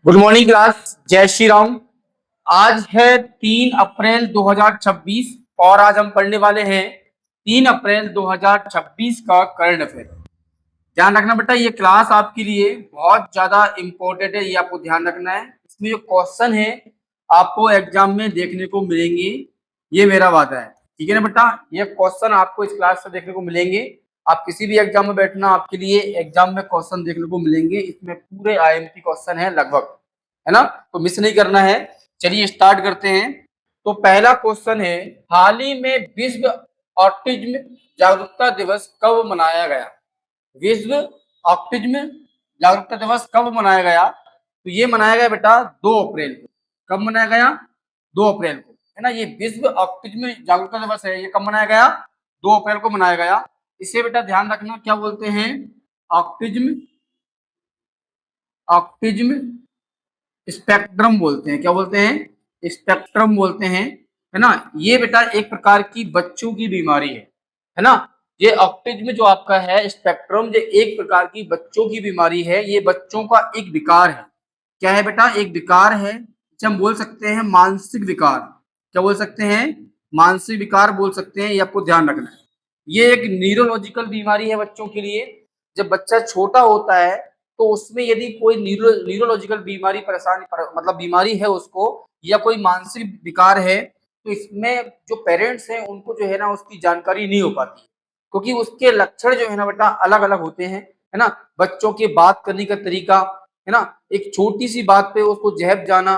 Good morning class, जय श्री राम। आज है 3 अप्रैल 2026 और आज हम पढ़ने वाले हैं 3 अप्रैल 2026 का करंट अफेयर। ध्यान रखना बेटा, ये क्लास आपके लिए बहुत ज्यादा इंपॉर्टेंट है, ये आपको ध्यान रखना है। इसमें जो क्वेश्चन है आपको एग्जाम में देखने को मिलेंगे, ये मेरा वादा है, ठीक है ना बेटा। ये क्वेश्चन आपको इस क्लास से देखने को मिलेंगे। आप किसी भी एग्जाम में बैठना, आपके लिए एग्जाम में क्वेश्चन देखने को मिलेंगे। इसमें पूरे आईएमपी क्वेश्चन है लगभग, है ना, तो मिस नहीं करना है। चलिए स्टार्ट करते हैं। तो पहला क्वेश्चन है, हाल ही में विश्व ऑटिज्म जागरूकता दिवस कब मनाया गया? विश्व ऑटिज्म जागरूकता दिवस कब मनाया गया? तो ये मनाया गया बेटा 2 अप्रैल को। कब मनाया गया? 2 अप्रैल को, है ना। ये विश्व ऑटिज्म जागरूकता दिवस है, ये कब मनाया गया? 2 अप्रैल को मनाया गया। इसे बेटा ध्यान रखना, क्या बोलते हैं? ऑटिज्म ऑटिज्म स्पेक्ट्रम बोलते हैं। क्या बोलते हैं? स्पेक्ट्रम बोलते हैं, है ना। ये बेटा एक प्रकार की बच्चों की बीमारी है ना। ये ऑटिज्म जो आपका है स्पेक्ट्रम, ये एक प्रकार की बच्चों की बीमारी है। ये बच्चों का एक विकार है। क्या है बेटा? एक विकार है, जिसे हम बोल सकते हैं मानसिक विकार। क्या बोल सकते हैं? मानसिक विकार बोल सकते हैं। ये आपको ध्यान रखना है। ये एक न्यूरोलॉजिकल बीमारी है बच्चों के लिए। जब बच्चा छोटा होता है तो उसमें यदि कोई न्यूरोलॉजिकल बीमारी मतलब बीमारी है उसको, या कोई मानसिक विकार है, तो इसमें जो पेरेंट्स हैं उनको जो है ना उसकी जानकारी नहीं हो पाती, क्योंकि उसके लक्षण जो है ना बेटा अलग अलग होते हैं, है ना। बच्चों के बात करने का तरीका, है ना, एक छोटी सी बात पे उसको जहब जाना,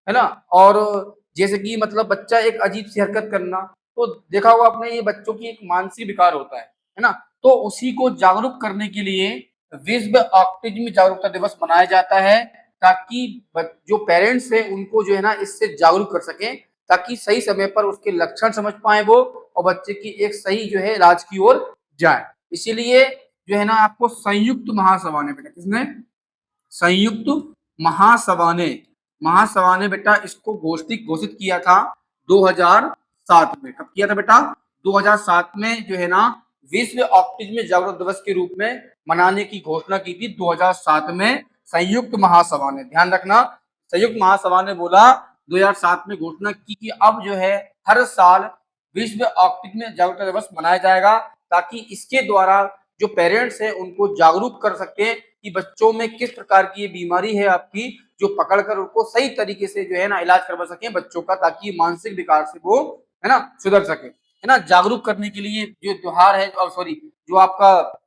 है ना। और जैसे कि मतलब बच्चा एक अजीब सी हरकत करना, तो देखा होगा आपने, ये बच्चों की एक मानसिक विकार होता है ना। तो उसी को जागरूक करने के लिए विश्व ऑटिज्म जागरूकता दिवस मनाया जाता है, ताकि जो पेरेंट्स हैं उनको जो है ना इससे जागरूक कर सकें, ताकि सही समय पर उसके लक्षण समझ पाए वो, और बच्चे की एक सही जो है इलाज की ओर जाए। इसीलिए जो है ना आपको संयुक्त महासभा ने बेटा, किसने? संयुक्त महासभा ने बेटा इसको घोषित किया था 2007 में। कब किया था बेटा? 2007 में जो है ना विश्व ऑटिज्म जागरूकता दिवस के रूप में मनाने की घोषणा की थी 2007 में संयुक्त महासभा ने। ध्यान रखना, संयुक्त महासभा ने बोला 2007 में घोषणा की कि अब जो है हर साल विश्व ऑटिज्म जागरूकता दिवस मनाया जाएगा, ताकि इसके द्वारा जो पेरेंट्स हैं उनको जागरूक कर सके कि बच्चों में किस प्रकार की ये बीमारी है आपकी, जो पकड़कर उनको सही तरीके से जो है ना इलाज करवा सके बच्चों का, ताकि मानसिक विकार से वो, है ना, सुधर सके, है ना। जागरूक करने के लिए जो त्योहार है, सॉरी, जो आपका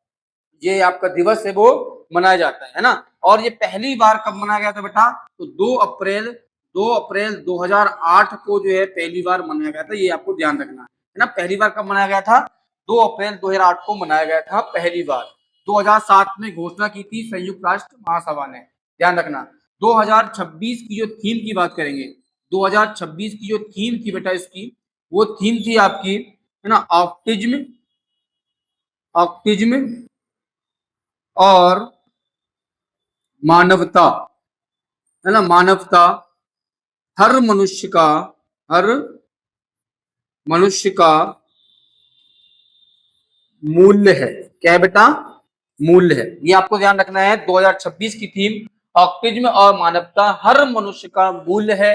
ये आपका दिवस है वो मनाया जाता है ना। और ये पहली बार कब मनाया गया था बेटा? तो 2 अप्रैल 2008 को जो है पहली बार मनाया गया था। ये आपको ध्यान रखना है ना। पहली बार कब मनाया गया था? 2 अप्रैल 2008 को मनाया गया था पहली बार। 2007 में घोषणा की थी संयुक्त राष्ट्र महासभा ने। ध्यान रखना, 2026 की जो थीम की बात करेंगे, 2026 की जो थीम थी बेटा इसकी, वो थीम थी आपकी, है ना, ऑटिज्म ऑटिज्म और मानवता, है ना। मानवता, हर मनुष्य का मूल्य है। क्या है बेटा? मूल्य है। ये आपको ध्यान रखना है। 2026 की थीम ऑटिज्म और मानवता, हर मनुष्य का मूल्य है।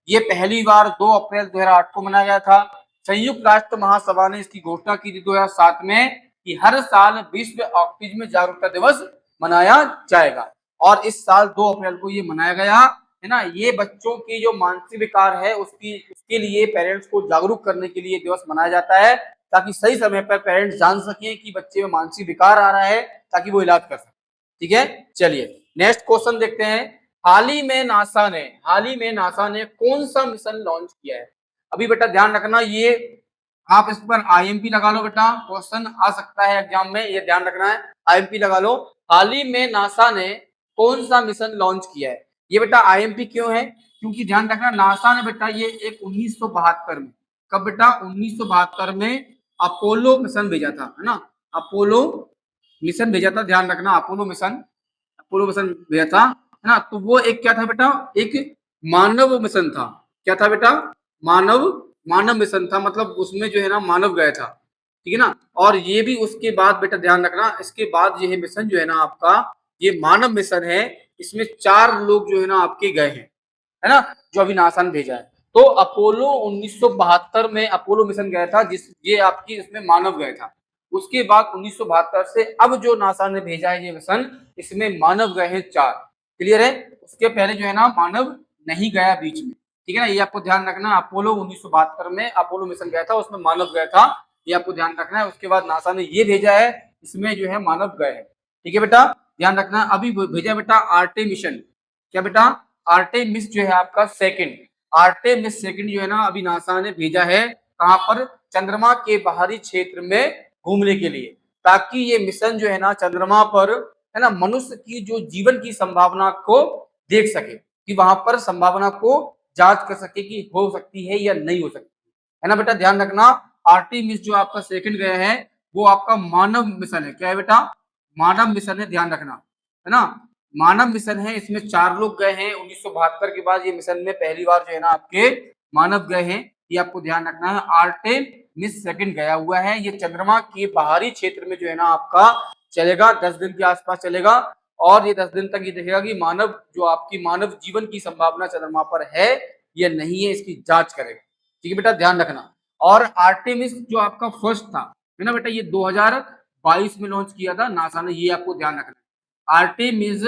ये पहली बार 2 अप्रैल 2008 को मनाया गया था। संयुक्त राष्ट्र महासभा ने इसकी घोषणा की थी 2007 में कि हर साल विश्व ऑटिज्म जागरूकता दिवस मनाया जाएगा, और इस साल 2 अप्रैल को ये मनाया गया, है ना। ये बच्चों की जो मानसिक विकार है उसके लिए पेरेंट्स को जागरूक करने के लिए दिवस मनाया जाता है, ताकि सही समय पर पेरेंट्स जान सकें कि बच्चे में मानसिक विकार आ रहा है, ताकि वो इलाज कर सके। ठीक है, चलिए नेक्स्ट क्वेश्चन देखते हैं। हाल ही में नासा ने कौन सा मिशन लॉन्च किया है? अभी बेटा ध्यान रखना, ये आप इस पर आईएमपी लगा लो बेटा, क्वेश्चन आ सकता है एग्जाम में, ये ध्यान रखना है। आईएमपी लगा लो। हाल ही में नासा ने कौन सा मिशन लॉन्च किया है? ये बेटा आईएमपी क्यों है? क्योंकि ध्यान रखना, नासा ने बेटा ये एक 1972 में, कब बेटा? 1972 में अपोलो मिशन भेजा था, है ना। अपोलो मिशन भेजा था, ध्यान रखना, अपोलो मिशन भेजा था, है ना। तो वो एक क्या था बेटा? एक मानव मिशन था। क्या था बेटा? मानव मिशन था, मतलब उसमें जो है ना मानव गया था, ठीक है ना। और ये भी उसके बाद बेटा ध्यान रखना, इसके बाद ये मिशन जो है ना आपका, ये मानव मिशन है, इसमें 4 लोग जो है ना आपके गए हैं, है ना, जो अभी नासा ने भेजा है। तो अपोलो 1972 में अपोलो मिशन गया था, जिस ये आपकी इसमें मानव गए था। उसके बाद 1972 से अब जो नासा ने भेजा है ये मिशन, इसमें मानव गए हैं 4। क्लियर है? उसके पहले जो है ना मानव नहीं गया बीच में, ठीक है ना, ये आपको ध्यान रखना। अपोलो 1972 में अपोलो मिशन गया था, उसमें मानव गया था, ये आपको ध्यान रखना है। उसके बाद नासा ने ये भेजा है, इसमें जो है मानव गए हैं, ठीक है बेटा, ध्यान रखना। अभी भेजा बेटा आर्टेमिशन, क्या बेटा, आर्टेमिस जो है आपका सेकंड, आर्टेमिस सेकंड जो है ना अभी नासा ने भेजा है, कहां पर, चंद्रमा के बाहरी क्षेत्र में घूमने के लिए, ताकि ये मिशन जो है ना चंद्रमा पर, है ना, मनुष्य की जो जीवन की संभावना को देख सके, कि वहां पर संभावना को जांच कर सके कि हो सकती है या नहीं हो सकती है ना बेटा, ध्यान रखना। आर्टेमिस जो आपका सेकंड गया है वो आपका मानव मिशन है, क्या है बेटा, मानव मिशन है, ध्यान रखना, है ना, मानव मिशन है। इसमें 4 लोग गए हैं 1972 के बाद, ये मिशन में पहली बार जो है ना आपके मानव गए हैं, ये आपको ध्यान रखना है। आर्टेमिस सेकंड गया हुआ है, ये चंद्रमा के बाहरी क्षेत्र में जो है ना आपका चलेगा, 10 दिन के आसपास चलेगा, और ये 10 दिन तक ये देखेगा कि मानव जो आपकी मानव जीवन की संभावना चंद्रमा पर है या नहीं है, इसकी जांच करेगा, ठीक है बेटा, ध्यान रखना। और आर्टेमिस जो आपका फर्स्ट था, है ना बेटा, ये 2022 में लॉन्च किया था नासा ने, ये आपको ध्यान रखना। आर्टेमिस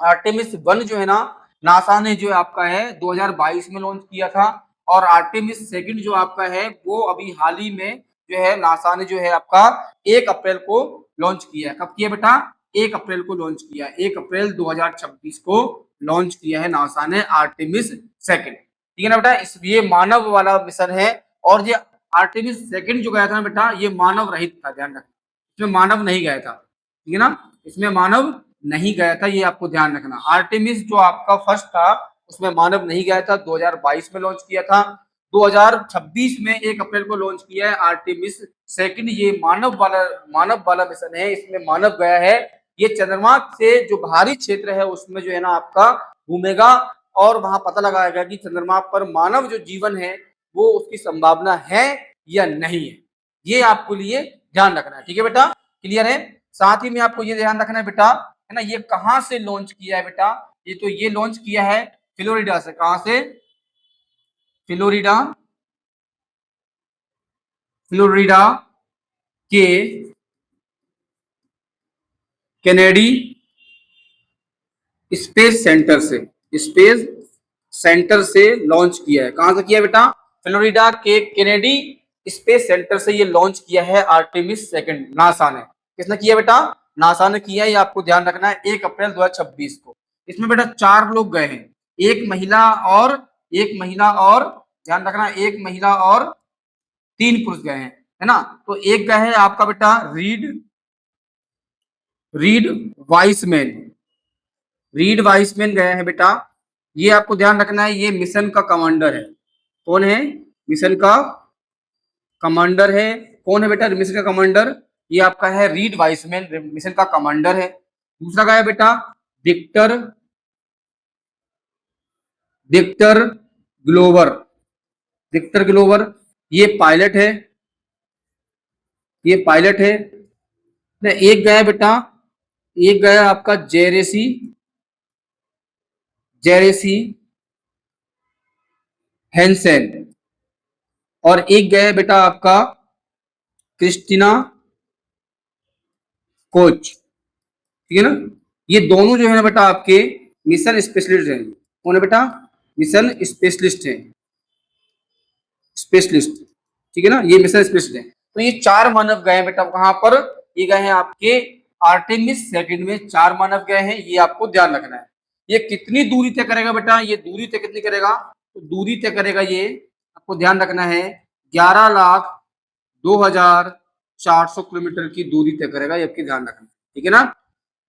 आर्टेमिस 1 जो है ना नासा ने जो आपका है 2022 में लॉन्च किया था, और आर्टेमिस सेकंड जो आपका है वो अभी हाल ही में जो है नासा ने जो है आपका 1 अप्रैल को लॉन्च किया है। कब किया बेटा, 1 अप्रैल को लॉन्च किया, 1 अप्रैल 2026 को लॉन्च किया है नासा ने आर्टेमिस सेकंड, ठीक है ना बेटा। इस ये मानव वाला मिशन है, और ये आर्टेमिस सेकंड जो गया था ना बेटा, ये मानव रहित था, ध्यान रखना, इसमें मानव नहीं गया था, ठीक है ना, इसमें मानव नहीं गया था, ये आपको ध्यान रखना। आर्टेमिस जो आपका फर्स्ट था उसमें मानव नहीं गया था, 2022 में लॉन्च किया था, 2026 में 1 अप्रैल को लॉन्च किया है आर्टेमिस सेकंड, ये मानव वाला मिशन है, इसमें मानव गया है। ये चंद्रमा से जो बाहरी क्षेत्र है उसमें जो है ना आपका घूमेगा, और वहां पता लगाएगा कि चंद्रमा पर मानव जो जीवन है वो उसकी संभावना है या नहीं है, ये आपको लिए ध्यान रखना है, ठीक है बेटा, क्लियर है। साथ ही में आपको ये ध्यान रखना है बेटा, है ना, ये कहां से लॉन्च किया है बेटा, ये लॉन्च किया है फ्लोरिडा से, कहां से, फ्लोरिडा, फ्लोरिडा के कैनेडी स्पेस सेंटर से, स्पेस सेंटर से लॉन्च किया है। कहां से किया बेटा, फ्लोरिडा के कैनेडी स्पेस सेंटर से ये लॉन्च किया है आर्टेमिस सेकंड, नासा ने। किसने किया बेटा, नासा ने किया, ये आपको ध्यान रखना है, 1 अप्रैल 2026 को। इसमें बेटा 4 लोग गए हैं, एक महिला और ध्यान रखना, एक महिला और 3 पुरुष गए हैं, है ना। तो एक गए हैं आपका बेटा रीड वाइसमैन, रीड वाइसमैन गया है बेटा, ये आपको ध्यान रखना है, ये मिशन का कमांडर है। कौन है मिशन का कमांडर है, कौन है बेटा मिशन का कमांडर, ये आपका है रीड वाइसमैन, मिशन का कमांडर है। दूसरा गया बेटा विक्टर ग्लोवर, विक्टर ग्लोवर, ये पायलट है, ये पायलट है। एक गया बेटा, एक गया आपका जेरेसी हैंसेन, और एक गया बेटा आपका क्रिस्टीना कोच, ठीक है ना। ये दोनों जो है ना बेटा आपके मिशन स्पेशलिस्ट हैं। कौन है बेटा, मिशन स्पेशलिस्ट है, स्पेशलिस्ट, ठीक है ना, ये मिशन स्पेशलिस्ट है। तो ये 4 मानव गए हैं बेटा, कहां पर, ये गए हैं आपके आर्टेमिस सेकंड में, 4 मानव गए हैं, ये आपको ध्यान रखना है। ये कितनी दूरी तय करेगा बेटा, ये दूरी तय कितनी करेगा, तो दूरी तय करेगा, ये आपको ध्यान रखना है 11,02,400 किलोमीटर की दूरी तय करेगा, ये आपके ध्यान रखना, ठीक है ना।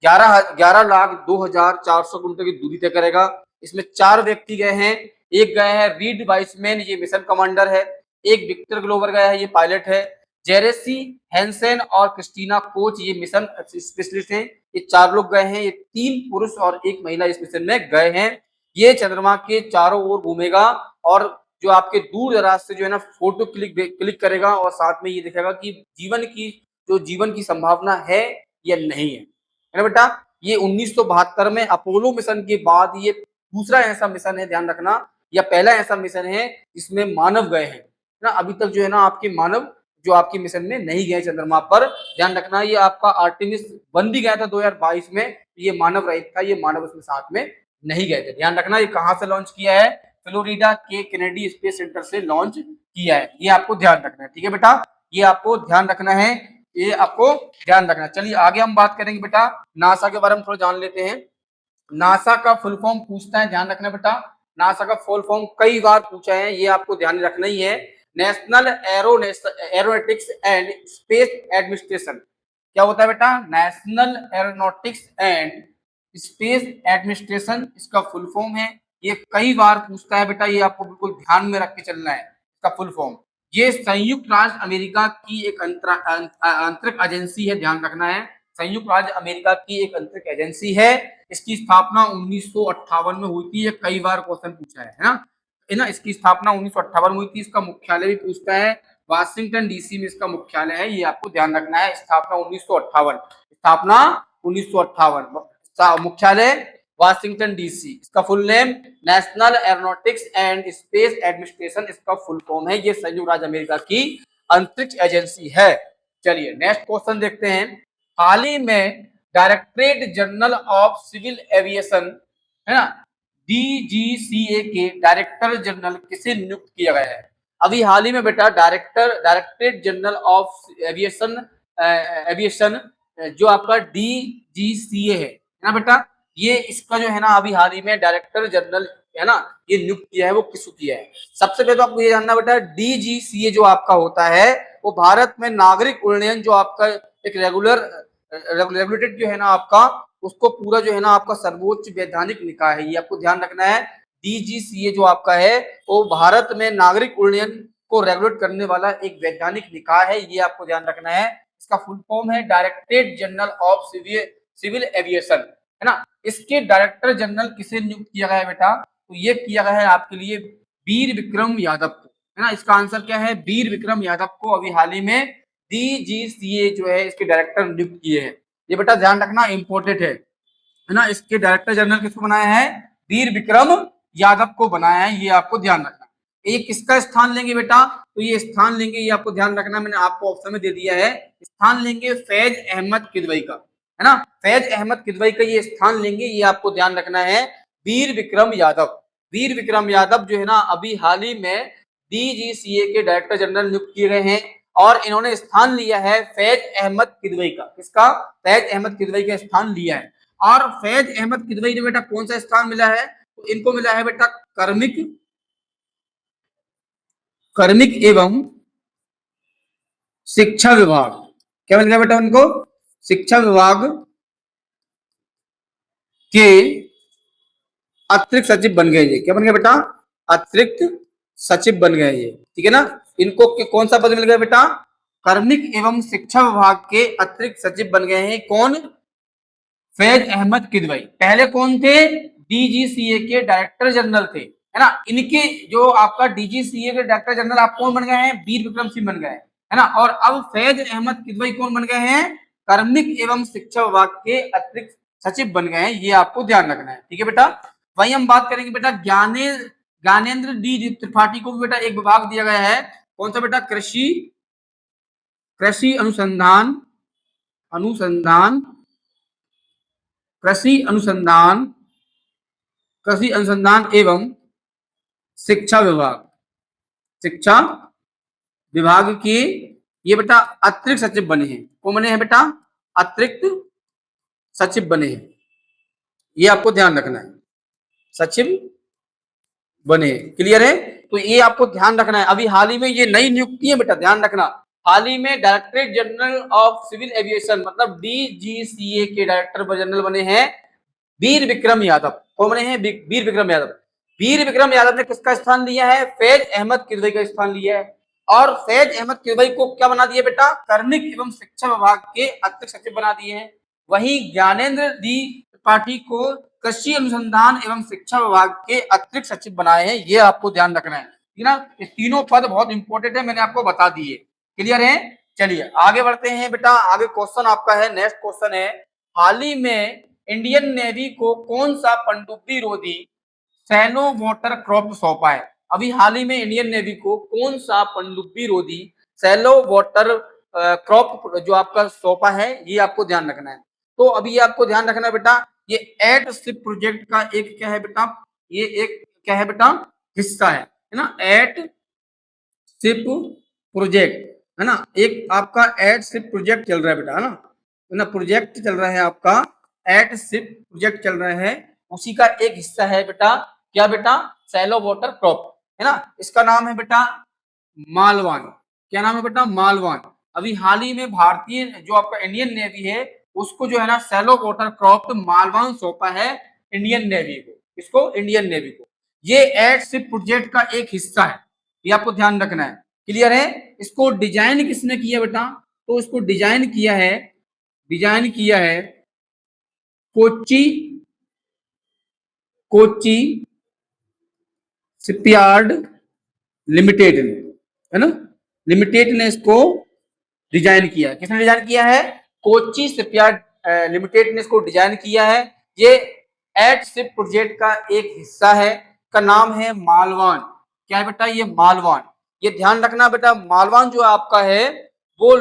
11,02,400 किलोमीटर की दूरी तय करेगा। इसमें 4 व्यक्ति गए हैं, एक गए हैं रीड वाइसमैन, ये मिशन कमांडर है, एक विक्टर ग्लोवर गया है, ये पायलट है, जेरेसी हैंसेन और क्रिस्टीना कोच ये मिशन स्पेशलिस्ट हैं। ये 4 लोग गए हैं, ये 3 पुरुष और 1 महिला इस मिशन में गए हैं। ये चंद्रमा के चारों ओर घूमेगा, और जो आपके दूर दराज से जो है ना फोटो क्लिक करेगा, और साथ में ये दिखेगा कि जीवन की संभावना है या नहीं है ना बेटा। ये 1972 में अपोलो मिशन के बाद ये दूसरा ऐसा मिशन है, ध्यान रखना, या पहला ऐसा मिशन है जिसमें मानव गए हैं ना। अभी तक जो है ना आपके मानव जो आपके मिशन में नहीं गए चंद्रमा पर, ध्यान रखना। ये आपका आर्टेमिस 1 भी गया था 2022 में, ये मानव रहित था, ये मानव उसमें साथ में नहीं गए थे। ध्यान रखना ये कहाँ से लॉन्च किया है, फ्लोरिडा के केनेडी स्पेस सेंटर से लॉन्च किया है, ये आपको ध्यान रखना है। ठीक है बेटा, ये आपको ध्यान रखना है, ये आपको ध्यान रखना है। चलिए आगे हम बात करेंगे बेटा, नासा के बारे में थोड़ा जान लेते हैं। नासा का फुल फॉर्म पूछता है, ध्यान रखना बेटा, नासा का फुल फॉर्म कई बार पूछा है, ये आपको ध्यान रखना ही है। National aeronautics and space administration. क्या होता है बेटा, national aeronautics and space administration, इसका फुल फॉर्म है। ये कई बार पूछता है बेटा, ये आपको बिल्कुल ध्यान में रख के चलना है इसका फुल फॉर्म। ये संयुक्त राज्य अमेरिका की एक अंतरिक्ष एजेंसी है, ध्यान रखना है, संयुक्त राज्य अमेरिका की एक अंतरिक्ष एजेंसी है। इसकी स्थापना 1958 में हुई थी, ये कई बार क्वेश्चन पूछा है ना, इसकी स्थापना 1958 में हुई थी। इसका मुख्यालय भी पूछता है, वाशिंगटन डीसी में इसका मुख्यालय है, ये आपको ध्यान रखना है। स्थापना 1958, स्थापना 1958, मुख्यालय वाशिंगटन डीसी। इसका full name national aeronautics and space administration, इसका फुल फॉर्म है। ये संयुक्त राज्य अमेरिका की अंतरिक्ष एजेंसी है। चलिए नेक्स्ट क्वेश्चन देखते हैं। हाल ही में directorate general of civil aviation, है ना, डीजीसीए के डायरेक्टर जनरल किसे नियुक्त किया गया है? अभी हाल ही में बेटा डायरेक्टरेट जनरल ऑफ एविएशन जो आपका डीजीसीए है ना बेटा, ये इसका जो है ना अभी हाल ही में डायरेक्टर जनरल है ना, ये नियुक्त किया है, वो किसको किया है? सबसे पहले तो आपको ये जानना बेटा, डीजीसीए जो आपका होता है वो भारत में नागरिक उड्डयन जो आपका एक रेगुलेटेड जो है ना आपका, उसको पूरा जो है ना आपका सर्वोच्च वैधानिक निकाय है, ये आपको ध्यान रखना है। डीजीसीए जो आपका है वो भारत में नागरिक उड्डयन को रेगुलेट करने वाला एक वैधानिक निकाय है, ये आपको ध्यान रखना है। इसका फुल फॉर्म है directorate general of civil aviation, है ना। इसके डायरेक्टर जनरल किसे नियुक्त किया गया है बेटा? तो ये किया गया है आपके लिए वीर विक्रम यादव को, है ना। इसका आंसर क्या है? वीर विक्रम यादव को अभी हाल ही में डीजीसीए जो है इसके डायरेक्टर नियुक्त किए हैं। ये बेटा ध्यान रखना, इंपॉर्टेंट है ना। इसके डायरेक्टर जनरल किसको बनाया है? वीर विक्रम यादव को बनाया है, ये आपको ध्यान रखना। एक किसका स्थान लेंगे बेटा? तो ये स्थान लेंगे, ये आपको ध्यान रखना, मैंने आपको ऑप्शन में दे दिया है, स्थान लेंगे फैज अहमद किदवई का, है ना। फैज अहमद किदवई का ये स्थान लेंगे, ये आपको ध्यान रखना है। वीर विक्रम यादव, वीर विक्रम यादव जो है ना अभी हाल ही में डीजीसीए के डायरेक्टर जनरल नियुक्त किए गए हैं और इन्होंने स्थान लिया है फैज अहमद किदवई का। किसका? फैज अहमद किदवई का स्थान लिया है। और फैज अहमद किदवई ने बेटा कौन सा स्थान मिला है? तो इनको मिला है बेटा कार्मिक एवं शिक्षा विभाग। क्या मिल गया बेटा उनको? शिक्षा विभाग के अतिरिक्त सचिव बन गए ये। क्या बन गया बेटा? अतिरिक्त सचिव बन गए ये, ठीक है ना। इनको कौन सा पद मिल गया बेटा? कार्मिक एवं शिक्षा विभाग के अतिरिक्त सचिव बन गए हैं कौन? फैज अहमद किदवई। पहले कौन थे? डीजीसीए के डायरेक्टर जनरल थे, है ना। इनके जो आपका डीजीसीए के डायरेक्टर जनरल आप कौन बन गए हैं? वीर विक्रम सिंह बन गए हैं, है ना। और अब फैज अहमद किदवई कौन बन गए हैं? कार्मिक एवं शिक्षा विभाग के अतिरिक्त सचिव बन गए हैं, ये आपको ध्यान रखना है, ठीक है बेटा। वही हम बात करेंगे बेटा ज्ञानेंद्र डी त्रिपाठी को भी बेटा एक विभाग दिया गया है, कौन सा बेटा? कृषि अनुसंधान अनुसंधान कृषि अनुसंधान कृषि अनुसंधान एवं शिक्षा विभाग के ये बेटा अतिरिक्त सचिव बने हैं। कौन बने हैं बेटा? अतिरिक्त सचिव बने हैं, ये आपको ध्यान रखना है, सचिव बने। क्लियर है? तो ये आपको ध्यान रखना है। अभी हाल ही में ये नई नियुक्ति है बेटा, ध्यान रखना। हाल ही में directorate general of civil aviation मतलब डीजीसीए के डायरेक्टर जनरल बने हैं वीर विक्रम यादव। कौन बने हैं? वीर विक्रम यादव। वीर विक्रम यादव ने किसका स्थान लिया है? फैज अहमद किदवई का स्थान लिया है। और फैज अहमद किदवई को क्या बना दिया बेटा? कार्मिक एवं शिक्षा विभाग के अतिरिक्त सचिव बना दिए हैं। वहीं ज्ञानेंद्र डी त्रिपाठी को कृषि अनुसंधान एवं शिक्षा विभाग के अतिरिक्त सचिव बनाए हैं, ये आपको ध्यान रखना है, ठीक ना। ये तीनों पद बहुत इंपॉर्टेंट है, मैंने आपको बता दिए। क्लियर है? चलिए आगे बढ़ते हैं बेटा। आगे क्वेश्चन आपका है, नेक्स्ट क्वेश्चन है, हाल ही में इंडियन नेवी को कौन सा पनडुब्बी रोधी सैलो वाटर क्रॉप सौंपा है? अभी हाल ही में इंडियन नेवी को कौन सा पनडुब्बी रोधी सैलो वाटर क्रॉप जो आपका सौंपा है, ये आपको ध्यान रखना है। तो अभी ये आपको ध्यान रखना है बेटा, ये एट शिप प्रोजेक्ट का एक क्या है बेटा, ये एक क्या है बेटा, हिस्सा है ना, एट शिप प्रोजेक्ट, है ना, एक आपका एट शिप प्रोजेक्ट चल रहा है बेटा, है ना, प्रोजेक्ट चल रहा है आपका, एट शिप प्रोजेक्ट चल रहा है, उसी का एक हिस्सा है बेटा, क्या बेटा, सैलो वाटर क्रॉप, है ना, इसका नाम है बेटा मालवान। क्या नाम है बेटा, मालवान। अभी हाल ही में भारतीय जो आपका इंडियन नेवी है, उसको जो है ना सैलो वाटर क्रॉप मालवान सौंपा है इंडियन नेवी को, इसको इंडियन नेवी को। ये एट शिप प्रोजेक्ट का एक हिस्सा है, ये आपको ध्यान रखना है। क्लियर है? इसको डिजाइन किसने किया बेटा, तो इसको डिजाइन किया है कोच्चि कोच्चि शिपयार्ड लिमिटेड ने, है ना, लिमिटेड ने इसको डिजाइन किया है। किसने डिजाइन किया है? कोच्चि शिपयार्ड लिमिटेड ने इसको डिजाइन किया है। ये एट शिप प्रोजेक्ट का एक हिस्सा है, का नाम है मालवान। क्या है बेटा? ये मालवान। ये ध्यान रखना बेटा, मालवान जो आपका है वो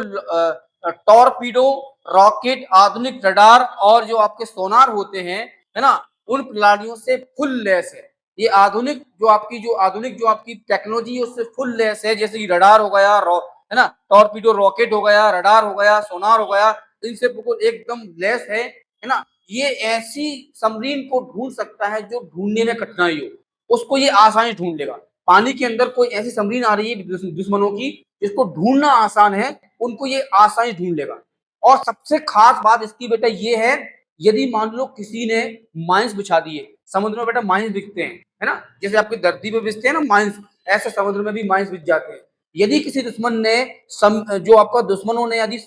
टॉर्पीडो, रॉकेट, आधुनिक रडार और जो आपके सोनार होते हैं, है ना, उन प्रणालियों से फुल लैस है। ये आधुनिक जो आपकी टेक्नोलॉजी है उससे फुल लैस है, जैसे कि रडार हो गया, है ना, टॉर्पीडो रॉकेट हो गया, रडार हो गया, सोनार हो गया, इनसे बिल्कुल एकदम लेस है ना। ये ऐसी सबमरीन को ढूंढ सकता है जो ढूंढने में कठिनाई हो, उसको ये आसानी ढूंढ लेगा। पानी के अंदर कोई ऐसी सबमरीन आ रही है दुश्मनों की जिसको ढूंढना आसान है, उनको ये आसानी ढूंढ लेगा। और सबसे खास बात इसकी बेटा ये है, यदि मान लो किसी ने माइंस बिछा दिए, समुद्र में बेटा माइंस बिकते हैं, है ना, जैसे आपकी धरती पे बिछते हैं ना माइंस, ऐसे समुद्र में भी माइंस बिछ जाते हैं। यदि किसी दुश्मन ने जो आपका दुश्मनों ने यदि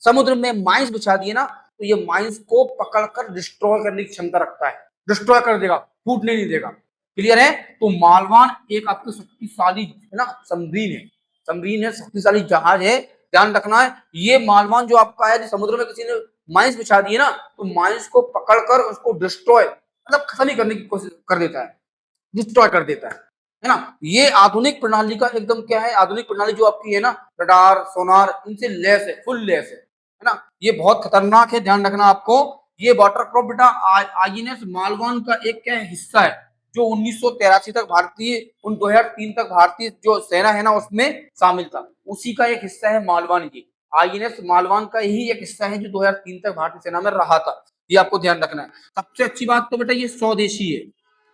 समुद्र में माइंस बिछा दिए ना, तो ये माइंस को पकड़कर डिस्ट्रॉय करने की क्षमता रखता है, डिस्ट्रॉय कर देगा, फूटने नहीं देगा। क्लियर है? तो मालवान एक आपकी शक्तिशाली, है ना, सबमरीन है, शक्तिशाली जहाज है, ध्यान रखना है। ये मालवान जो आपका है, समुद्र में किसी ने माइंस बिछा दिए ना, तो माइंस को पकड़कर उसको डिस्ट्रॉय, मतलब खत्म ही करने की कोशिश कर देता है, डिस्ट्रॉय कर देता है ना। ये आधुनिक प्रणाली का एकदम क्या है, आधुनिक प्रणाली जो आपकी है ना, रडार, सोनार, इनसे लैस है, फुल लैस है ना। ये बहुत खतरनाक है, ध्यान रखना आपको। ये वाटर क्रॉप बेटा आईएनएस मालवान का एक क्या हिस्सा है, जो 1983 तक भारतीय 2003 तक भारतीय जो सेना है ना उसमें शामिल था, उसी का एक हिस्सा है मालवान। ये आईएनएस मालवान का ही एक हिस्सा है जो 2003 तक भारतीय सेना में रहा था, ये आपको ध्यान रखना है। सबसे अच्छी बात तो बेटा ये स्वदेशी है।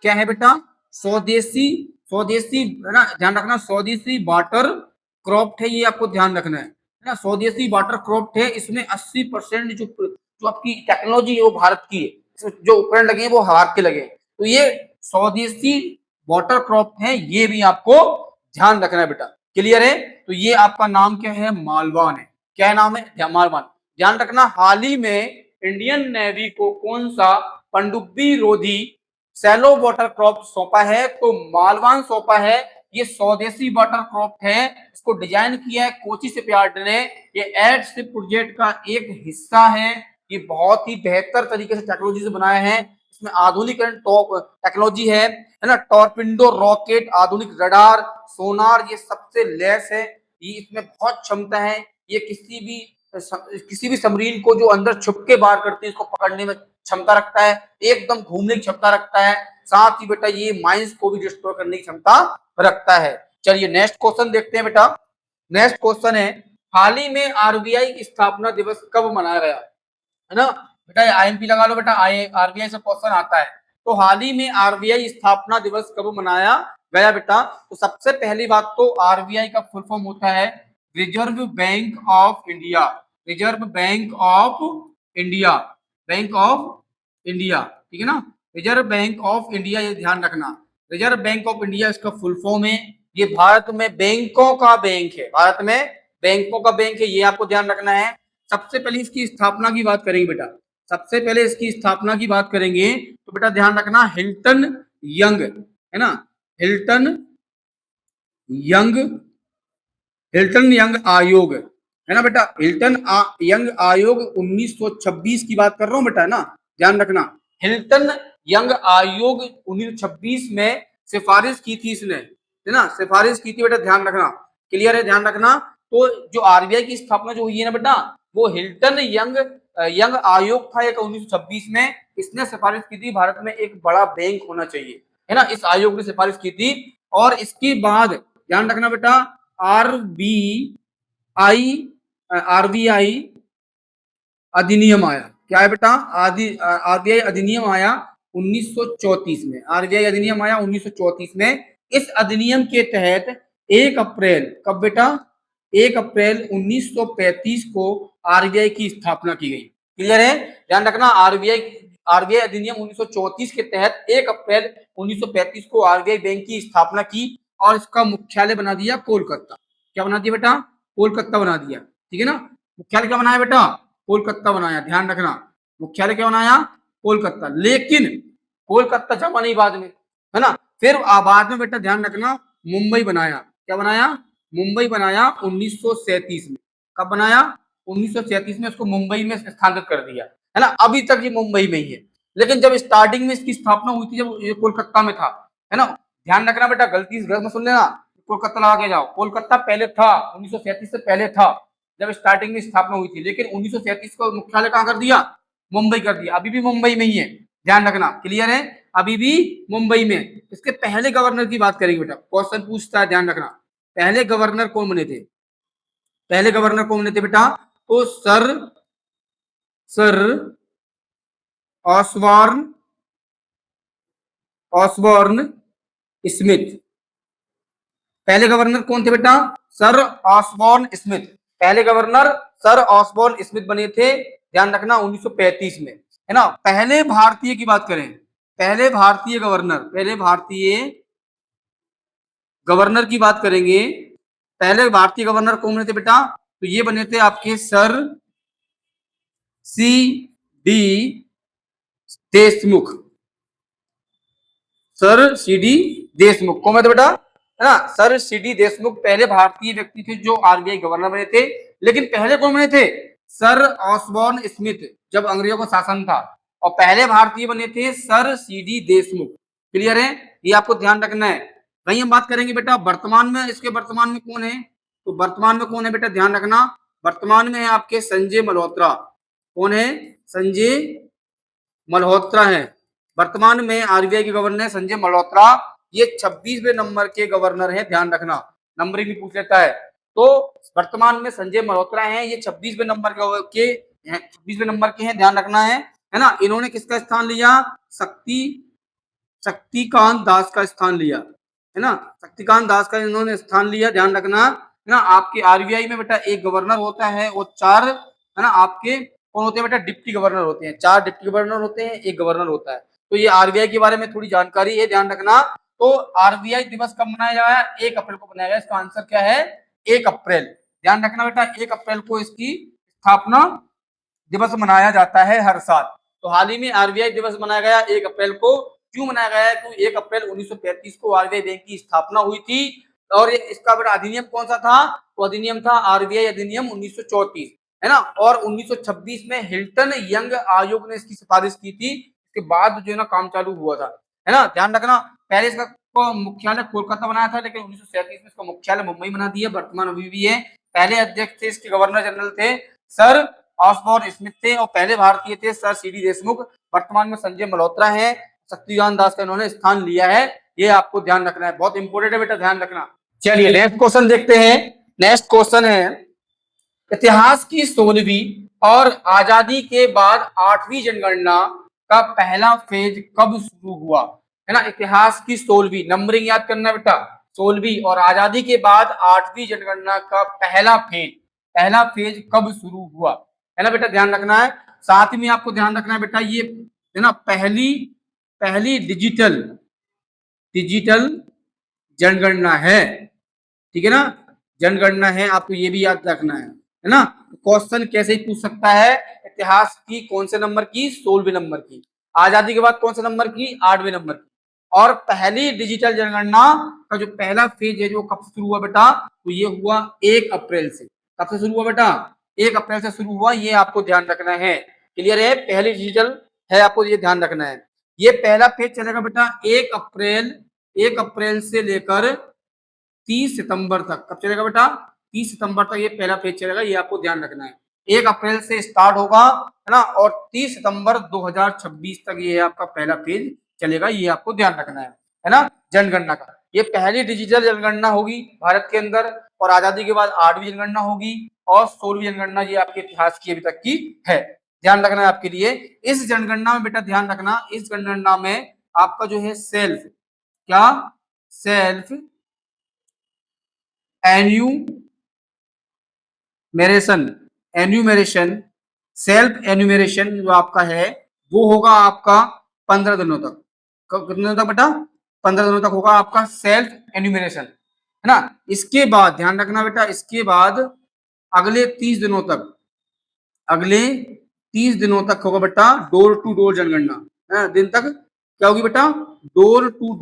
क्या है बेटा? स्वदेशी, स्वदेशी, है ना, ध्यान रखना, स्वदेशी वाटर क्रॉप्ट है, ये आपको ध्यान रखना है ना, स्वदेशी वाटर क्रॉप्ट है। इसमें 80% जो आपकी टेक्नोलॉजी है वो भारत की है, जो उपकरण लगे हैं वो भारत के लगे हैं। तो ये स्वदेशी वाटर क्रॉप्ट है, ये भी आपको ध्यान रखना है बेटा। क्लियर है? तो ये आपका नाम क्या है? मालवान है। क्या नाम है? मालवान। ध्यान रखना, हाल ही में इंडियन नेवी को कौन सा पनडुब्बी रोधी सैलो वाटर क्रॉप सौंपा है? तो मालवान सौंपा है। ये स्वदेशी वाटर क्रॉप है, इसको डिजाइन किया है कोची शिपयार्ड ने। ये एट शिप प्रोजेक्ट का एक हिस्सा है। ये बहुत ही बेहतर तरीके से टेक्नोलॉजी से बनाया है, इसमें आधुनिक टेक्नोलॉजी है ना, टॉर्पिडो रॉकेट, आधुनिक रडार, सोनार, ये सबसे लैस है। ये इसमें बहुत क्षमता है, ये किसी भी सबमरीन को जो अंदर छुप के बाहर करती है इसको पकड़ने में क्षमता रखता है, एकदम घूमने की क्षमता रखता है। साथ ही बेटा ये माइंस को भी डिस्ट्रॉय करने की क्षमता रखता है। चलिए नेक्स्ट क्वेश्चन देखते हैं बेटा। नेक्स्ट क्वेश्चन है, हाल ही में आरबीआई की स्थापना दिवस कब मनाया गया? है ना बेटा, आईएमपी लगा लो बेटा, आरबीआई से क्वेश्चन आता है। तो हाल ही में आरबीआई स्थापना दिवस कब मनाया गया बेटा? तो सबसे पहली बात तो आरबीआई का फुल फॉर्म होता है reserve bank of India, reserve bank of India, bank of India, ठीक है ना, रिजर्व बैंक ऑफ इंडिया, ये ध्यान रखना, रिजर्व बैंक ऑफ इंडिया इसका फुल फॉर्म है। ये भारत में बैंकों का बैंक है, भारत में बैंकों का बैंक है, ये आपको ध्यान रखना है। सबसे पहले इसकी स्थापना की बात करेंगे बेटा, सबसे पहले इसकी स्थापना की बात करेंगे तो बेटा ध्यान रखना, हिल्टन यंग, है ना, हिल्टन यंग, हिल्टन यंग आयोग, है ना बेटा, हिल्टन यंग आयोग 1926 की बात कर रहा हूं बेटा, है ना, ध्यान रखना। हिल्टन यंग आयोग 1926 में सिफारिश की थी इसने, है ना, सिफारिश की थी बेटा, ध्यान रखना। क्लियर है, ध्यान रखना। तो जो आरबीआई की स्थापना जो हुई है ना बेटा, वो हिल्टन यंग आयोग था एक 1926 में, इसने सिफारिश की थी भारत में एक बड़ा बैंक होना चाहिए, है ना, इस आयोग ने सिफारिश की थी। और इसके बाद ध्यान रखना बेटा, आरबीआई अधिनियम आया। क्या है बेटा? आरबीआई अधिनियम आया 1934 में। आरबीआई अधिनियम आया 1934 में। इस अधिनियम के तहत 1 अप्रैल, कब बेटा? 1 अप्रैल 1935 को आरबीआई की स्थापना की गई। क्लियर है, ध्यान रखना। आरबीआई अधिनियम 1934 के तहत 1 अप्रैल 1935 को आरबीआई बैंक की स्थापना की और इसका मुख्यालय बना दिया कोलकाता। क्या बना दिया बेटा? कोलकाता बना दिया। ठीक है ना। मुख्यालय क्या बनाया बेटा? कोलकाता बनाया। ध्यान रखना, मुख्यालय क्या बनाया? कोलकाता। लेकिन कोलकाता जमा नहीं बाद में, है ना। फिर बाद में बेटा ध्यान रखना, मुंबई बनाया। क्या बनाया? मुंबई बनाया 1937 में। कब बनाया? 1937 में उसको मुंबई में स्थानांतरित कर दिया, है ना। अभी तक ये मुंबई में ही है, लेकिन जब स्टार्टिंग में इसकी स्थापना हुई थी, जब ये कोलकाता में था, है ना। ध्यान रखना बेटा, गलती से में सुन लेना, कोलकाता लगा के जाओ। कोलकाता पहले था, 1937 से पहले था, जब स्टार्टिंग में स्थापना हुई थी। लेकिन 1937 को मुख्यालय कहां कर दिया? मुंबई कर दिया। अभी भी मुंबई में ही है, ध्यान रखना। क्लियर है, अभी भी मुंबई में। इसके पहले गवर्नर की बात करेंगे बेटा, क्वेश्चन पूछता है, ध्यान रखना। पहले गवर्नर कौन बने थे? पहले गवर्नर कौन बने थे बेटा? तो सर ऑसबॉर्न स्मिथ। पहले गवर्नर कौन थे बेटा? Sir Osborne Smith. पहले गवर्नर सर ऑसबॉर्न स्मिथ बने थे, ध्यान रखना, 1935 में, है ना। पहले भारतीय की बात करें, पहले भारतीय गवर्नर की बात करेंगे। पहले भारतीय गवर्नर कौन बने थे बेटा? तो ये बने थे आपके sir C D Deshmukh. Sir C D Deshmukh कौन थे बेटा? है ना, सर सी डी देशमुख पहले भारतीय व्यक्ति थे जो आरबीआई गवर्नर बने थे। लेकिन पहले कौन बने थे? सर ऑसबॉर्न स्मिथ, जब अंग्रेजों का शासन था। और पहले भारतीय बने थे sir C D Deshmukh. Clear है, ये आपको ध्यान रखना है। वही हम बात करेंगे बेटा वर्तमान में, इसके वर्तमान में कौन है? तो वर्तमान में कौन है बेटा? ध्यान रखना, वर्तमान में है आपके संजय मल्होत्रा। कौन है? संजय मल्होत्रा है। वर्तमान में आरबीआई के गवर्नर है संजय मल्होत्रा। ये 26वें नंबर के गवर्नर है, ध्यान रखना, नंबरिंग भी पूछ लेता है। तो वर्तमान में संजय मल्होत्रा हैं, ये 26वें नंबर के 26वें नंबर के हैं, ध्यान रखना है ना। इन्होंने किसका स्थान लिया? शक्तिकांत दास का स्थान लिया, है ना। शक्तिकांत दास का इन्होंने स्थान लिया, ध्यान रखना, है ना। आपके आरबीआई में बेटा एक गवर्नर होता है और 4, है ना, आपके कौन होते हैं बेटा? डिप्टी गवर्नर होते हैं। 4 डिप्टी गवर्नर होते हैं, एक गवर्नर होता है। तो ये आरबीआई के बारे में थोड़ी जानकारी है, ध्यान रखना। तो आरबीआई दिवस कब मनाया जाएगा? 1 अप्रैल को मनाया जाएगा। इसका आंसर क्या है? 1 अप्रैल। ध्यान रखना बेटा, 1 अप्रैल को इसकी स्थापना दिवस मनाया जाता है हर साल। तो हाल ही में आरबीआई दिवस मनाया गया 1 अप्रैल को। क्यों मनाया गया है? क्योंकि 1 अप्रैल 1935 को आरबीआई बैंक की स्थापना हुई थी। और इसका बेटा अधिनियम कौन सा था? तो अधिनियम था आरबीआई अधिनियम 1934, है ना। और 1926 में हिल्टन यंग आयोग ने इसकी सिफारिश की थी। इसके बाद जो है ना काम चालू हुआ था, है ना, ध्यान रखना। पहले इसका मुख्यालय कोलकाता बनाया था, लेकिन 1937 में इसका मुख्यालय मुंबई बना दिया। वर्तमान अभी भी है। पहले अध्यक्ष थे इसके गवर्नर जनरल थे सर ऑसबॉर्न स्मिथ थे, और पहले भारतीय थे सर सी डी देशमुख। वर्तमान में संजय मल्होत्रा है। शक्तिकांत दास का इन्होंने स्थान लिया है, ये आपको ध्यान रखना है, बहुत इंपोर्टेंट है बेटा, ध्यान रखना। चलिए नेक्स्ट क्वेश्चन देखते हैं। नेक्स्ट क्वेश्चन है, इतिहास की 16वीं और आजादी के बाद 8वीं जनगणना का पहला फेज कब शुरू हुआ? है ना, इतिहास की 16वीं, नंबरिंग याद करना बेटा, 16वीं और आजादी के बाद 8वीं जनगणना का पहला फेज कब शुरू हुआ? है ना बेटा, ध्यान रखना है। साथ ही में आपको ध्यान रखना है बेटा, ये है ना पहली डिजिटल जनगणना है, ठीक है ना, जनगणना है, आपको ये भी याद रखना है ना। क्वेश्चन कैसे ही पूछ सकता है, इतिहास की कौन से नंबर की? 16वें नंबर की। आजादी के बाद कौन से नंबर की? 8वें नंबर की। और पहली डिजिटल जनगणना का जो पहला फेज है जो कब से शुरू हुआ बेटा? तो ये हुआ 1 अप्रैल से। कब से शुरू हुआ बेटा? 1 अप्रैल से शुरू हुआ, ये आपको ध्यान रखना है। क्लियर है, पहली डिजिटल है, आपको ये ध्यान रखना है। ये पहला फेज चलेगा बेटा 1 अप्रैल से लेकर 30 सितंबर तक। कब चलेगा बेटा? 30 सितंबर तक ये पहला फेज चलेगा, ये आपको ध्यान रखना है। 1 अप्रैल से स्टार्ट होगा, है ना, और 30 सितंबर 2026 तक ये आपका पहला फेज चलेगा, ये आपको ध्यान रखना है ना। जनगणना का ये पहली डिजिटल जनगणना होगी भारत के अंदर, और आजादी के बाद 8वीं जनगणना होगी, और 16वीं जनगणना ये आपके इतिहास की अभी तक की है। ध्यान रखना है आपके लिए। इस जनगणना में बेटा ध्यान रखना, इस जनगणना में आपका जो है सेल्फ क्या, सेल्फ एन्यूमरेशन सेल्फ एन्यूमरेशन जो आपका है वो होगा आपका 15 दिनों तक। कितने दिनों तक बेटा? 15 दिनों तक होगा आपका सेल्फ एन्यूमरेशन, है ना। इसके बाद ध्यान रखना बेटा, इसके बाद अगले 30 दिनों तक, अगले 30 दिनों तक होगा बेटा डोर टू डोर जनगणना। दिन तक क्या होगी बेटा? डोर टू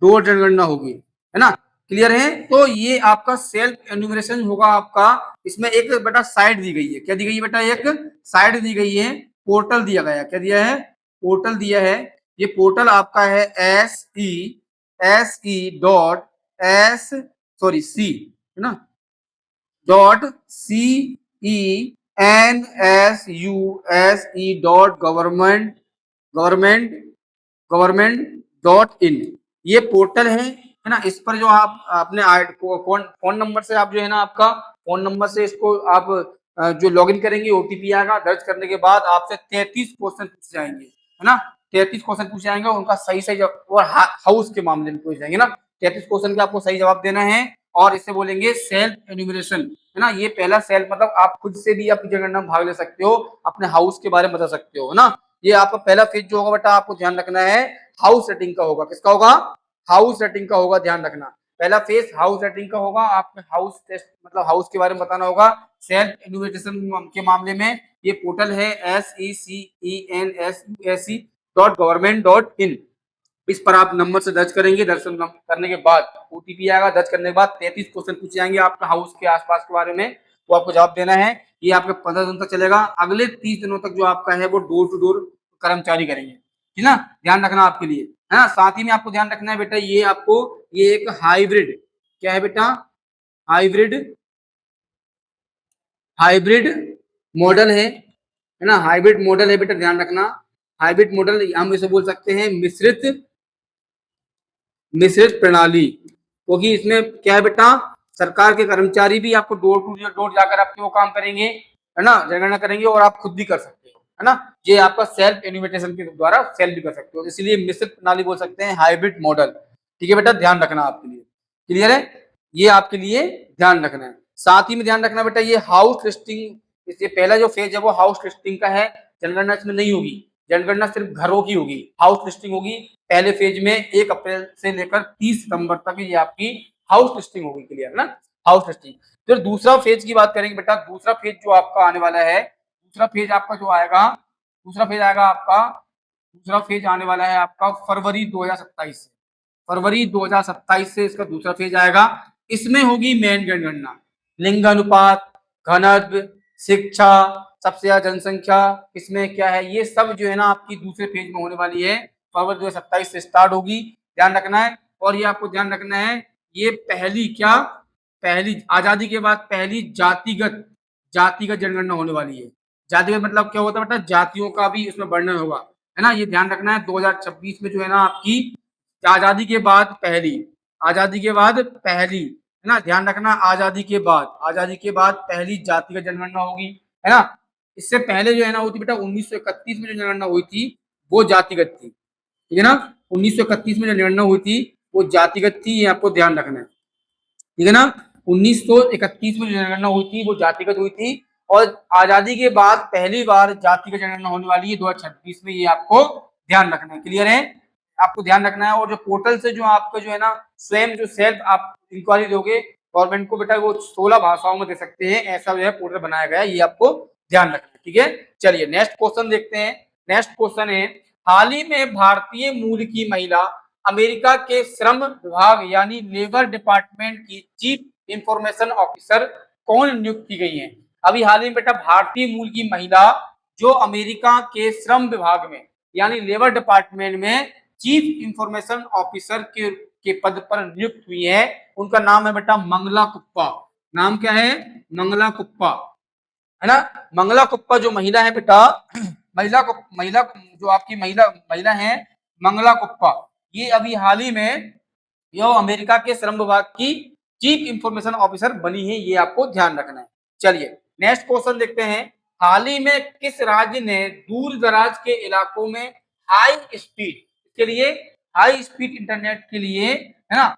डोर जनगणना होगी, है ना। क्लियर है? तो ये आपका सेल्फ एन्यूमरेशन होगा आपका। इसमें एक बेटा साइट दी गई है, क्या दी गई है बेटा? एक साइट दी गई है, पोर्टल दिया गया है। क्या दिया है? पोर्टल दिया है। ये पोर्टल आपका है सी, है ना, .CENSUSE गवर्नमेंट.इन ये पोर्टल है ना। इस पर जो आप अपने फोन नंबर से आप जो है ना, आपका फोन नंबर से इसको आप जो लॉगिन करेंगे, ओटीपी आएगा, दर्ज करने के बाद आपसे 33 क्वेश्चन पूछे जाएंगे, है ना। 33 क्वेश्चन पूछे जाएंगे, उनका सही जवाब, और हाउस के मामले में पूछे जाएंगे ना। 33 क्वेश्चन के आपको सही जवाब देना है, और इसे बोलेंगे सेल्फ एन्यूमरेशन, है ना। ये पहला सेल्फ मतलब आप खुद से भी अपनी जनगणना में भाग ले सकते हो, अपने हाउस के बारे में बता सकते हो, है ना। ये आपका पहला फेज जो होगा बेटा, आपको ध्यान रखना है हाउस सेटिंग का होगा। किसका होगा? हाउस सेटिंग का होगा, ध्यान रखना। पहला फेज हाउस सेटिंग का होगा, आपके हाउस टेस्ट मतलब हाउस के बारे में बताना होगा। सेल्फ एन्यूमरेशन के मामले में ये पोर्टल है SECENSUSE.government.in। इस पर आप नंबर से दर्ज करेंगे, दर्शन करने के बाद ओटीपी आएगा, दर्ज करने के बाद 33 क्वेश्चन पूछे जाएंगे आपका हाउस के आसपास के बारे में, वो आपको जवाब देना है। ये आपके 15 दिन तक चलेगा। अगले 30 दिनों तक जो आपका है वो डोर टू डोर कर्मचारी करेंगे, ठीक ना। ध्यान रखना आपके लिए, है ना। साथ ही में आपको ध्यान रखना है बेटा, ये आपको ये एक हाइब्रिड क्या है बेटा? हाइब्रिड हाइब्रिड मॉडल है ना। हाइब्रिड मॉडल है बेटा, ध्यान रखना। हाइब्रिड मॉडल हम इसे बोल सकते हैं मिश्रित प्रणाली, क्योंकि इसमें क्या है बेटा, सरकार के कर्मचारी भी आपको डोर टू डोर जाकर आपके वो काम करेंगे, है ना, जनगणना करेंगे, और आप खुद भी कर सकते हो, है ना। ये आपका सेल्फ एन्यूमरेशन के द्वारा सेल्फ भी कर सकते हो, इसलिए मिश्रित प्रणाली बोल सकते हैं, हाइब्रिड मॉडल। ठीक है बेटा, ध्यान रखना आपके लिए। क्लियर है? ये आपके लिए ध्यान रखना है। साथ ही में ध्यान रखना बेटा, ये हाउस लिस्टिंग, इससे पहला जो फेज है वो हाउस लिस्टिंग का है। जनगणना इसमें नहीं होगी, जनगणना सिर्फ घरों की होगी, हाउस लिस्टिंग होगी पहले फेज में। 1 अप्रैल से लेकर 30 सितंबर तक ये आपकी हाउस लिस्टिंग होगी। क्लियर है ना? House listing. फिर दूसरा फेज की बात करेंगे बेटा, दूसरा फेज जो आपका आने वाला है, दूसरा फेज आपका जो आएगा, दूसरा फेज आएगा आपका, दूसरा फेज आने वाला है आपका फरवरी 2027 से। फरवरी 2027 से इसका दूसरा फेज आएगा। इसमें होगी मेन जनगणना, लिंगानुपात, घनत्व, शिक्षा, सबसे ज्यादा जनसंख्या इसमें क्या है, ये सब जो है ना आपकी दूसरे फेज में होने वाली है। फरवरी 2027 से स्टार्ट होगी, ध्यान रखना है। और ये आपको ध्यान रखना है, ये पहली आजादी के बाद पहली जातिगत जनगणना होने वाली है। जातिगत मतलब क्या होता है बेटा? जातियों का भी इसमें वर्णन होगा, है ना। ये ध्यान रखना है। 2026 में जो है ना आपकी आजादी के बाद पहली, है ना, ध्यान रखना। आजादी के बाद पहली जातिगत जनगणना होगी, है ना। इससे पहले जो है ना होती बेटा 1931 में जो जनगणना हुई थी वो जातिगत थी, ठीक है ना। 1931 में जो जनगणना हुई थी वो जातिगत थी, ये आपको ध्यान रखना है, ठीक है ना। 1931 में जो जनगणना हुई थी वो जातिगत हुई थी, और आजादी के बाद पहली बार जातिगत जनगणना होने वाली है 2026 में, ये आपको ध्यान रखना है। क्लियर है? आपको ध्यान रखना है। और जो पोर्टल से जो आपका जो है ना स्वयं जो सेल्फ आप इंक्वायरी दोगे गवर्नमेंट को बेटा, वो 16 भाषाओं में दे सकते हैं, ऐसा जो है पोर्टल बनाया गया है, ये आपको ध्यान रखना है। ठीक है, चलिए नेक्स्ट क्वेश्चन देखते हैं। नेक्स्ट क्वेश्चन है, हाल ही में भारतीय मूल की महिला अमेरिका के श्रम विभाग यानी लेबर डिपार्टमेंट की चीफ इंफॉर्मेशन ऑफिसर कौन नियुक्त की गई है? अभी हाल ही में बेटा भारतीय मूल की महिला जो अमेरिका के श्रम विभाग में यानी लेबर डिपार्टमेंट में चीफ इंफॉर्मेशन ऑफिसर के पद पर नियुक्त हुई है, उनका नाम है बेटा मंगला कुप्पा। नाम क्या है? मंगला कुप्पा, है ना। मंगला कुप्पा जो महिला है बेटा, महिला जो आपकी महिला है मंगला कुप्पा, ये अभी हाल ही में यह अमेरिका के श्रम विभाग की चीफ इंफॉर्मेशन ऑफिसर बनी है, ये आपको ध्यान रखना है। चलिए नेक्स्ट क्वेश्चन देखते हैं। हाल ही में किस राज्य ने दूर दराज के इलाकों में हाई स्पीड के लिए हाई स्पीड इंटरनेट के लिए, है ना,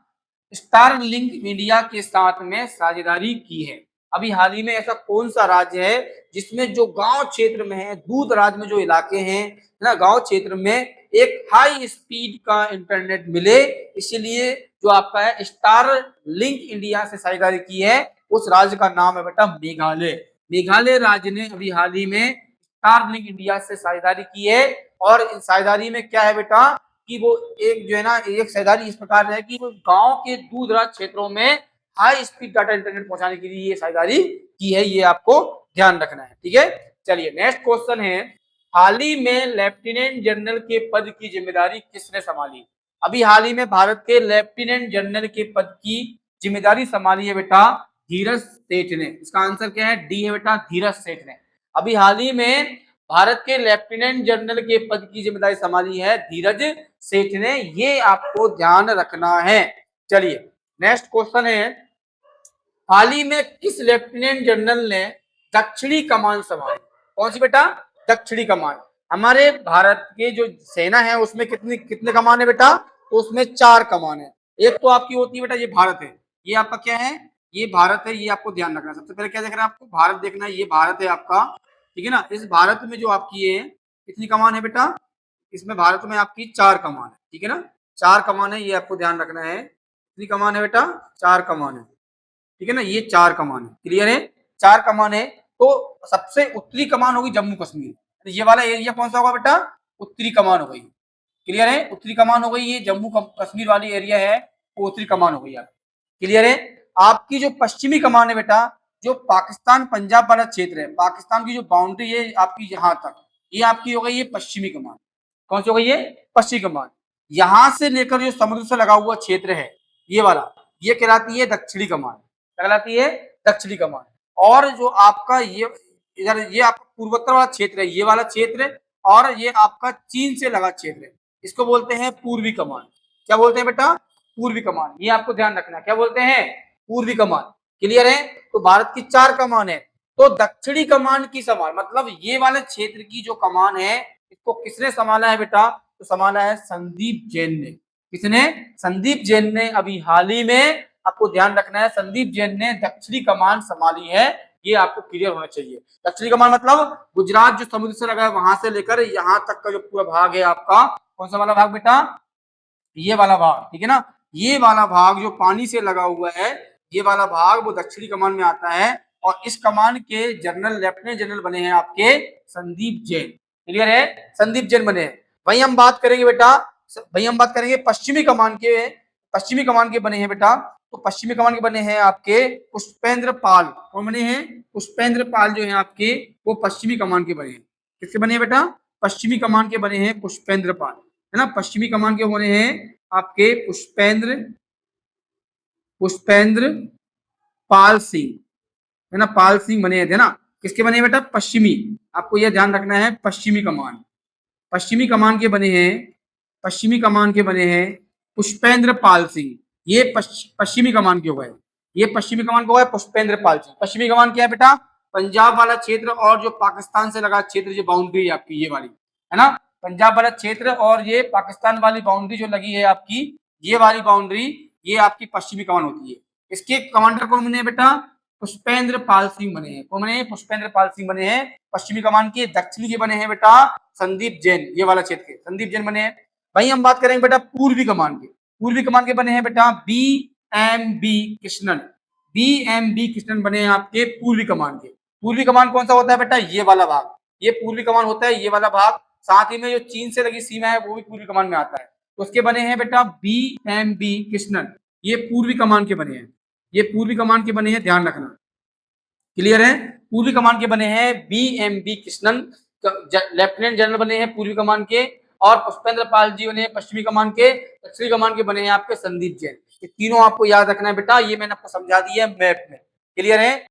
स्टारलिंक इंडिया के साथ में साझेदारी की है? अभी हाल ही में ऐसा कौन सा राज्य है जिसमें जो गांव क्षेत्र में है, दूर दराज में जो इलाके हैं, है ना, गांव क्षेत्र में एक हाई स्पीड का इंटरनेट मिले, इसलिए जो आपका है स्टार लिंक इंडिया से साझेदारी की है, उस राज्य का नाम है बेटा मेघालय। मेघालय राज्य ने अभी हाल ही में स्टार लिंक इंडिया से साझेदारी की है, और इस साझेदारी में क्या है बेटा कि वो एक जो है ना, एक साझेदारी इस प्रकार है कि वो गांव के दूर दराज क्षेत्रों में हाई स्पीड डाटा इंटरनेट पहुंचाने के लिए ये साझेदारी की है, ये आपको ध्यान रखना है। ठीक है, चलिए नेक्स्ट क्वेश्चन है। हाल ही में लेफ्टिनेंट जनरल के पद की जिम्मेदारी किसने संभाली? अभी हाल ही में भारत के लेफ्टिनेंट जनरल के पद की जिम्मेदारी संभाली है बेटा धीरज सेठ ने। इसका आंसर क्या है? डी है बेटा, धीरज सेठ ने। अभी हाल ही में भारत के लेफ्टिनेंट जनरल के पद की जिम्मेदारी संभाली है धीरज सेठ ने, ये आपको ध्यान रखना है। चलिए नेक्स्ट क्वेश्चन है। हाल ही में किस लेफ्टिनेंट जनरल ने दक्षिणी कमान संभाली? कौन सी बेटा? दक्षिणी कमान। हमारे भारत के जो सेना है उसमें कितने कितने कमान है बेटा? तो उसमें 4 कमान है। एक तो आपकी होती है बेटा, ये भारत है, ये आपका क्या है? ये भारत है, ये आपको ध्यान रखना है। सबसे पहले क्या देखना है आपको? भारत देखना है, ये भारत है आपका, ठीक है ना। इस भारत में जो आपकी ये कितनी कमान है बेटा? इसमें भारत में आपकी 4 कमान है, ठीक है ना, 4 कमान है, ये आपको ध्यान रखना है। कितनी कमान है बेटा? 4 कमान है, ठीक है ना, ये 4 कमान है। क्लियर है? 4 कमान है। तो सबसे उत्तरी कमान होगी जम्मू कश्मीर, ये वाला एरिया कौन सा होगा बेटा? उत्तरी कमान हो गई। क्लियर है? उत्तरी कमान हो गई, ये जम्मू कश्मीर वाली एरिया है, वो उत्तरी कमान हो गई आपकी। क्लियर है? आपकी जो पश्चिमी कमान है बेटा, जो पाकिस्तान पंजाब वाला क्षेत्र है, पाकिस्तान की जो बाउंड्री है आपकी यहाँ तक, ये आपकी हो गई ये पश्चिमी कमान। कौन सी हो गई? ये पश्चिमी कमान। यहां से लेकर जो समुद्र से लगा हुआ क्षेत्र है ये वाला, ये कहलाती है दक्षिणी कमान। क्या कहलाती है? दक्षिणी कमान। और जो आपका ये इधर ये आपका पूर्वोत्तर वाला क्षेत्र है, ये वाला क्षेत्र, और ये आपका चीन से लगा क्षेत्र है, इसको बोलते हैं पूर्वी कमान। क्या बोलते हैं बेटा? पूर्वी कमान। ये आपको ध्यान रखना, क्या बोलते हैं? पूर्वी कमान। क्लियर है? तो भारत की 4 कमान है, तो दक्षिणी कमान की संभाल, मतलब ये वाले क्षेत्र की जो कमान है, इसको किसने संभाला है बेटा? तो संभाला है संदीप जैन ने। किसने? संदीप जैन ने। अभी हाल ही में आपको ध्यान रखना है, संदीप जैन ने दक्षिणी कमान संभाली है, ये आपको क्लियर होना चाहिए। दक्षिणी कमान मतलब गुजरात जो समुद्र से लगा है वहां से लेकर यहाँ तक का जो पूरा भाग है आपका, कौन सा वाला भाग बेटा? ये वाला भाग, ठीक है ना, ये वाला भाग जो पानी से लगा हुआ है, ये वाला भाग वो दक्षिणी कमान में आता है। और इस कमान के जनरल लेफ्टिनेंट जनरल बने हैं आपके संदीप जैन। क्लियर है? संदीप जैन बने हैं। वही हम बात करेंगे बेटा, वही हम बात करेंगे पश्चिमी कमान के। पश्चिमी कमान के बने हैं बेटा, तो पश्चिमी कमान के बने हैं आपके पुष्पेंद्र पाल। कौन बने हैं? पुष्पेंद्र पाल जो है आपके, वो पश्चिमी कमान के बने हैं। किसके बने हैं बेटा? पश्चिमी कमान के बने हैं पुष्पेंद्र पाल, है ना। पश्चिमी कमान के बने हैं आपके पुष्पेंद्र पाल सिंह, है ना, पाल सिंह बने थे ना। किसके बने बेटा? पश्चिमी। आपको यह ध्यान रखना है, पश्चिमी कमान। पश्चिमी कमान के बने हैं, पश्चिमी कमान के बने हैं पुष्पेंद्र पाल सिंह। ये पश्चिमी कमान के हो गए, ये पश्चिमी कमान को है पुष्पेंद्र पाल सिंह। पश्चिमी कमान क्या है बेटा? पंजाब वाला क्षेत्र और जो पाकिस्तान से लगा क्षेत्र, जो बाउंड्री है आपकी ये वाली, है ना, पंजाब वाला क्षेत्र और ये पाकिस्तान वाली बाउंड्री जो लगी है आपकी, ये वाली बाउंड्री, ये आपकी पश्चिमी कमान होती है। इसके कमांडर कौन बने बेटा? पुष्पेंद्र पाल सिंह बने हैं। कौन बने? पुष्पेंद्र पाल सिंह बने हैं पश्चिमी कमान के। दक्षिणी के बने हैं बेटा संदीप जैन, ये वाला क्षेत्र के संदीप जैन बने हैं। वहीं हम बात करेंगे बेटा पूर्वी कमान के। पूर्वी कमान के बने हैं बेटा BMB कृष्णन। BMB कृष्णन बने हैं आपके पूर्वी कमान के। पूर्वी कमान कौन सा होता है बेटा? ये वाला भाग, ये पूर्वी कमान होता है, ये वाला भाग। साथ ही में जो चीन से लगी सीमा है वो भी पूर्वी कमान में आता है, तो उसके बने हैं बेटा BMB कृष्णन। ये पूर्वी कमान के बने हैं, ये पूर्वी कमान के बने हैं, ध्यान रखना। क्लियर है? पूर्वी कमान के बने हैं BMB कृष्णन, लेफ्टिनेंट जनरल बने हैं पूर्वी कमान के, और पुष्पेंद्र पाल जी बने पश्चिमी कमान के, दक्षिणी कमान के बने हैं आपके संदीप जैन। ये तीनों आपको याद रखना है बेटा, ये मैंने आपको समझा दिया है मैप में। क्लियर है?